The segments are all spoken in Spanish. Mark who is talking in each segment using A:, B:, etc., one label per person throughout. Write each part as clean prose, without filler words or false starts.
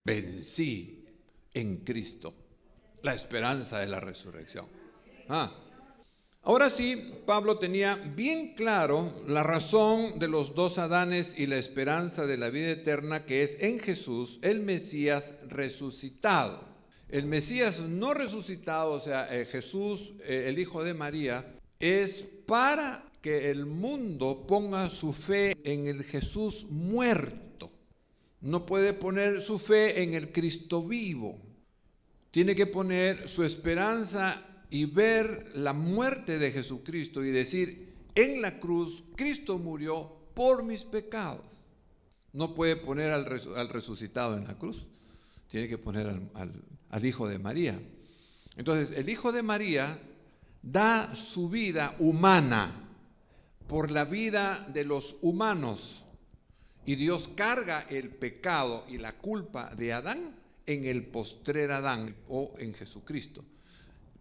A: vencí en Cristo, la esperanza de la resurrección. Ahora sí, Pablo tenía bien claro la razón de los dos Adanes y la esperanza de la vida eterna, que es en Jesús, el Mesías resucitado. El Mesías no resucitado, o sea, Jesús, el Hijo de María, es para que el mundo ponga su fe en el Jesús muerto. No puede poner su fe en el Cristo vivo. Tiene que poner su esperanza y ver la muerte de Jesucristo y decir, en la cruz Cristo murió por mis pecados. No puede poner al resucitado en la cruz, tiene que poner al Hijo de María. Entonces, el Hijo de María da su vida humana por la vida de los humanos, y Dios carga el pecado y la culpa de Adán en el postrer Adán o en Jesucristo.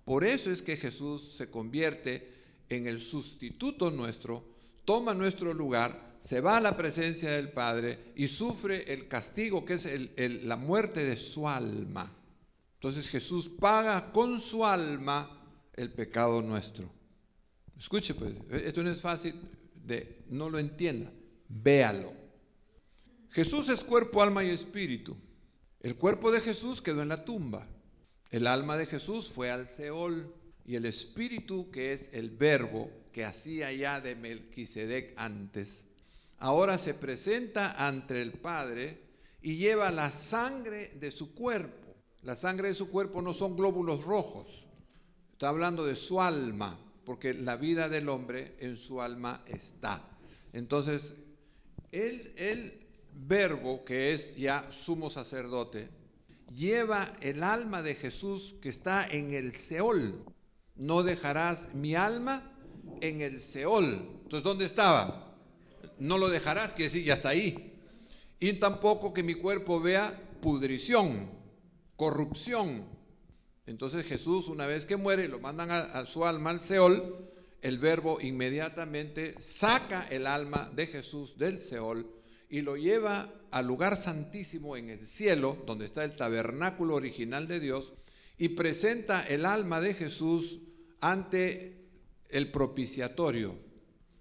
A: Por eso es que Jesús se convierte en el sustituto nuestro, toma nuestro lugar, se va a la presencia del Padre y sufre el castigo que es la muerte de su alma. Entonces Jesús paga con su alma el pecado nuestro. Escuche pues, esto no es fácil no lo entienda, véalo. Jesús es cuerpo, alma y espíritu. El cuerpo de Jesús quedó en la tumba. El alma de Jesús fue al Seol, y el espíritu, que es el verbo que hacía ya de Melquisedec antes, ahora se presenta ante el Padre y lleva la sangre de su cuerpo. La sangre de su cuerpo no son glóbulos rojos, está hablando de su alma, porque la vida del hombre en su alma está. Entonces, el verbo, que es ya sumo sacerdote, lleva el alma de Jesús que está en el Seol. No dejarás mi alma en el Seol. Entonces, ¿dónde estaba? No lo dejarás, quiere decir, ya está ahí. Y tampoco que mi cuerpo vea pudrición, corrupción. Entonces Jesús, una vez que muere, lo mandan a su alma al Seol. El verbo inmediatamente saca el alma de Jesús del Seol y lo lleva al lugar santísimo en el cielo, donde está el tabernáculo original de Dios, y presenta el alma de Jesús ante el propiciatorio,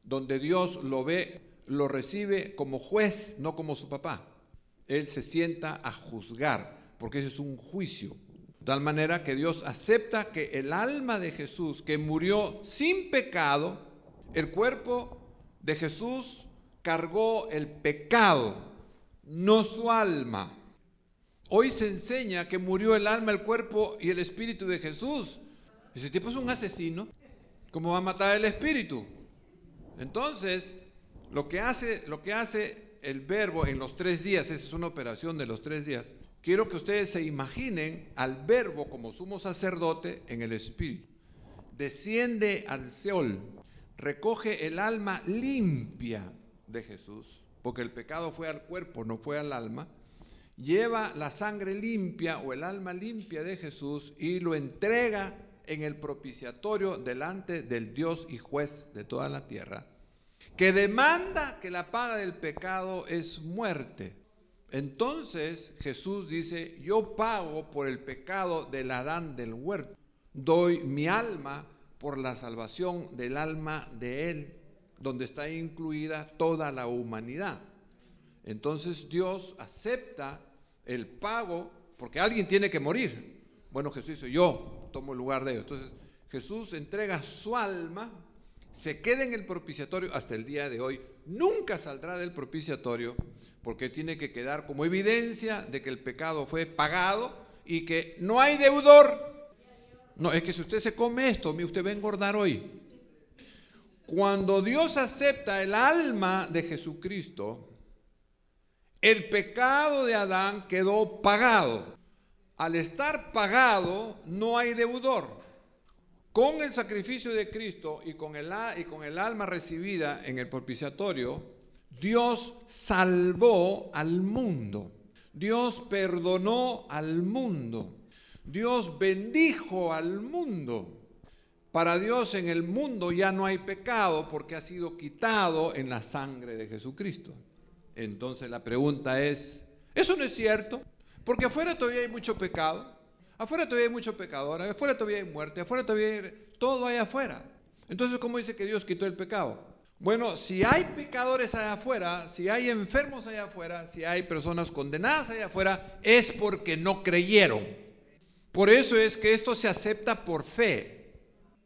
A: donde Dios lo ve, lo recibe como juez, no como su papá. Él se sienta a juzgar, porque ese es un juicio. De tal manera que Dios acepta que el alma de Jesús, que murió sin pecado, el cuerpo de Jesús cargó el pecado, no su alma. Hoy se enseña que murió el alma, el cuerpo y el espíritu de Jesús. Ese tipo es un asesino. ¿Cómo va a matar el espíritu? Entonces, lo que hace el verbo en los 3 días, esa es una operación de los 3 días. Quiero que ustedes se imaginen al verbo como sumo sacerdote en el espíritu. Desciende al Seol, recoge el alma limpia de Jesús, porque el pecado fue al cuerpo, no fue al alma. Lleva la sangre limpia o el alma limpia de Jesús y lo entrega en el propiciatorio delante del Dios y juez de toda la tierra, que demanda que la paga del pecado es muerte. Entonces Jesús dice: yo pago por el pecado del Adán del huerto, doy mi alma por la salvación del alma de él, donde está incluida toda la humanidad. Entonces Dios acepta el pago, porque alguien tiene que morir. Bueno, Jesús dice: yo tomo el lugar de ellos. Entonces Jesús entrega su alma, se queda en el propiciatorio hasta el día de hoy, nunca saldrá del propiciatorio, porque tiene que quedar como evidencia de que el pecado fue pagado y que no hay deudor. No, es que si usted se come esto, usted va a engordar hoy. Cuando Dios acepta el alma de Jesucristo, el pecado de Adán quedó pagado. Al estar pagado, no hay deudor. Con el sacrificio de Cristo y con el alma recibida en el propiciatorio, Dios salvó al mundo. Dios perdonó al mundo. Dios bendijo al mundo. Para Dios en el mundo ya no hay pecado porque ha sido quitado en la sangre de Jesucristo. Entonces la pregunta es: ¿eso no es cierto? Porque afuera todavía hay mucho pecado, afuera todavía hay mucho pecador, afuera todavía hay muerte, afuera todavía hay, todo hay afuera. Entonces, ¿cómo dice que Dios quitó el pecado? Bueno, si hay pecadores allá afuera, si hay enfermos allá afuera, si hay personas condenadas allá afuera, es porque no creyeron. Por eso es que esto se acepta por fe.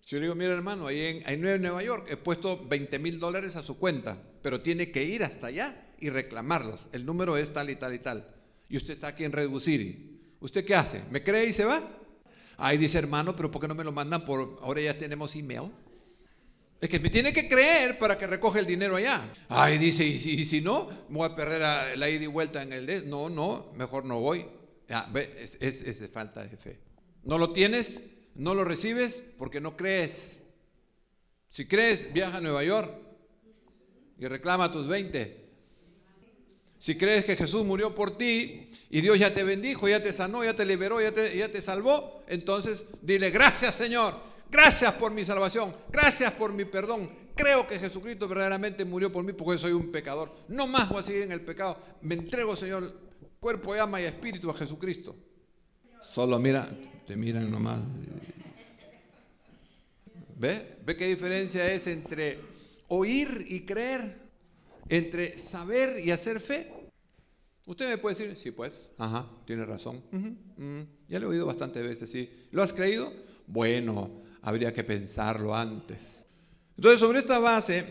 A: Si yo digo, mira hermano, ahí en Nueva York he puesto $20,000 a su cuenta, pero tiene que ir hasta allá y reclamarlos. El número es tal y tal y tal. Y usted está aquí en Redwood City. ¿Usted qué hace? ¿Me cree y se va? Ahí dice, hermano, pero ¿por qué no me lo mandan por, ahora ya tenemos email? Es que me tiene que creer para que recoja el dinero allá. Ay, dice, y si no, me voy a perder la ida y vuelta en el... No, mejor no voy. Ya, ve, es de falta de fe. No lo tienes, no lo recibes porque no crees. Si crees, viaja a Nueva York y reclama tus 20. Si crees que Jesús murió por ti y Dios ya te bendijo, ya te sanó, ya te liberó, ya te salvó, entonces dile, gracias Señor. Gracias por mi salvación, gracias por mi perdón. Creo que Jesucristo verdaderamente murió por mí porque soy un pecador. No más voy a seguir en el pecado. Me entrego, Señor, cuerpo, alma y espíritu a Jesucristo. Solo mira, te miran nomás. ¿Ve qué diferencia es entre oír y creer? Entre saber y hacer fe. Usted me puede decir, sí pues, ajá, tiene razón. Ya lo he oído bastantes veces, sí. ¿Lo has creído? Bueno, habría que pensarlo antes. Entonces, sobre esta base,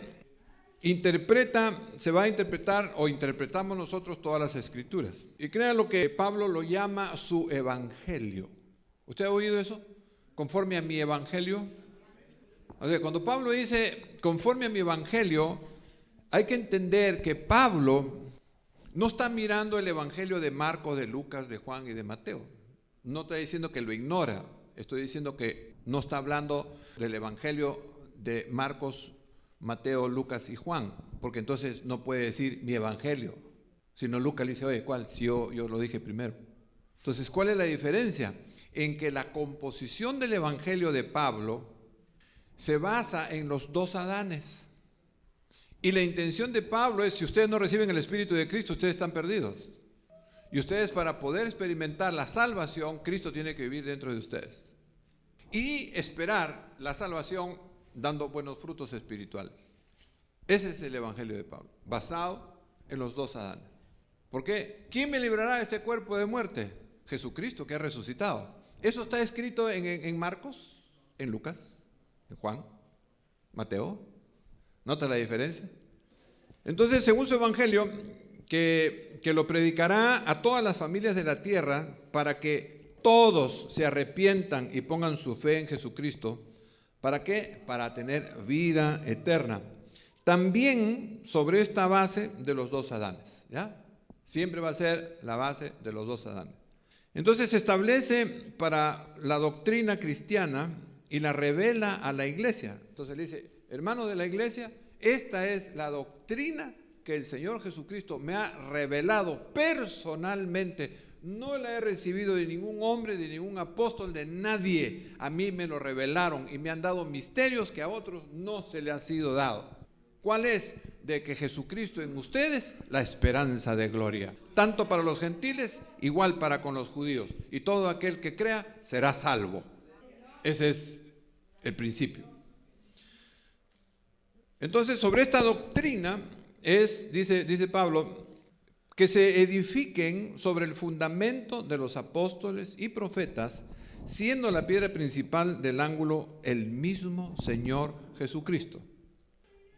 A: se va a interpretar o interpretamos nosotros todas las escrituras. Y crean lo que Pablo lo llama su evangelio. ¿Usted ha oído eso? Conforme a mi evangelio. O sea, cuando Pablo dice conforme a mi evangelio, hay que entender que Pablo no está mirando el evangelio de Marcos, de Lucas, de Juan y de Mateo. No está diciendo que lo ignora. Estoy diciendo que no está hablando del evangelio de Marcos, Mateo, Lucas y Juan, porque entonces no puede decir mi evangelio, sino Lucas le dice, oye, ¿cuál? Si yo lo dije primero. Entonces, ¿cuál es la diferencia? En que la composición del evangelio de Pablo se basa en los dos Adanes. Y la intención de Pablo es, si ustedes no reciben el Espíritu de Cristo, ustedes están perdidos. Y ustedes, para poder experimentar la salvación, Cristo tiene que vivir dentro de ustedes. Y esperar la salvación dando buenos frutos espirituales. Ese es el evangelio de Pablo, basado en los dos Adanes. ¿Por qué? ¿Quién me librará de este cuerpo de muerte? Jesucristo, que ha resucitado. Eso está escrito en Marcos, en Lucas, en Juan, Mateo. ¿Nota la diferencia? Entonces, según su evangelio, que lo predicará a todas las familias de la tierra para que todos se arrepientan y pongan su fe en Jesucristo. ¿Para qué? Para tener vida eterna. También sobre esta base de los dos Adanes, ¿ya? Siempre va a ser la base de los dos Adanes. Entonces se establece para la doctrina cristiana y la revela a la iglesia. Entonces le dice, hermano de la iglesia, esta es la doctrina que el Señor Jesucristo me ha revelado personalmente. No la he recibido de ningún hombre, de ningún apóstol, de nadie. A mí me lo revelaron y me han dado misterios que a otros no se le ha sido dado. ¿Cuál es? De que Jesucristo en ustedes, la esperanza de gloria. Tanto para los gentiles, igual para con los judíos. Y todo aquel que crea será salvo. Ese es el principio. Entonces, sobre esta doctrina dice Pablo, que se edifiquen sobre el fundamento de los apóstoles y profetas, siendo la piedra principal del ángulo el mismo Señor Jesucristo.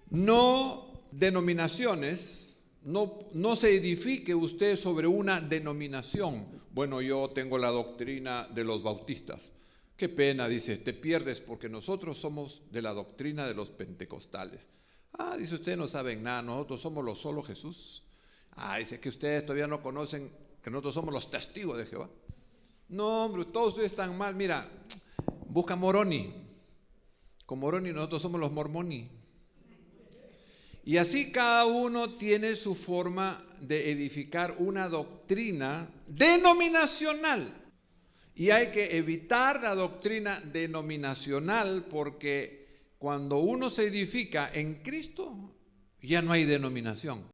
A: No denominaciones, no se edifique usted sobre una denominación. Bueno, yo tengo la doctrina de los bautistas. Qué pena, dice, te pierdes porque nosotros somos de la doctrina de los pentecostales. Ah, dice, ustedes no saben nada, nosotros somos los solo Jesús. Ah, dice que ustedes todavía no conocen que nosotros somos los testigos de Jehová. No, hombre, todos ustedes están mal. Mira, busca Moroni. Con Moroni nosotros somos los mormoni. Y así cada uno tiene su forma de edificar una doctrina denominacional. Y hay que evitar la doctrina denominacional porque cuando uno se edifica en Cristo, ya no hay denominación.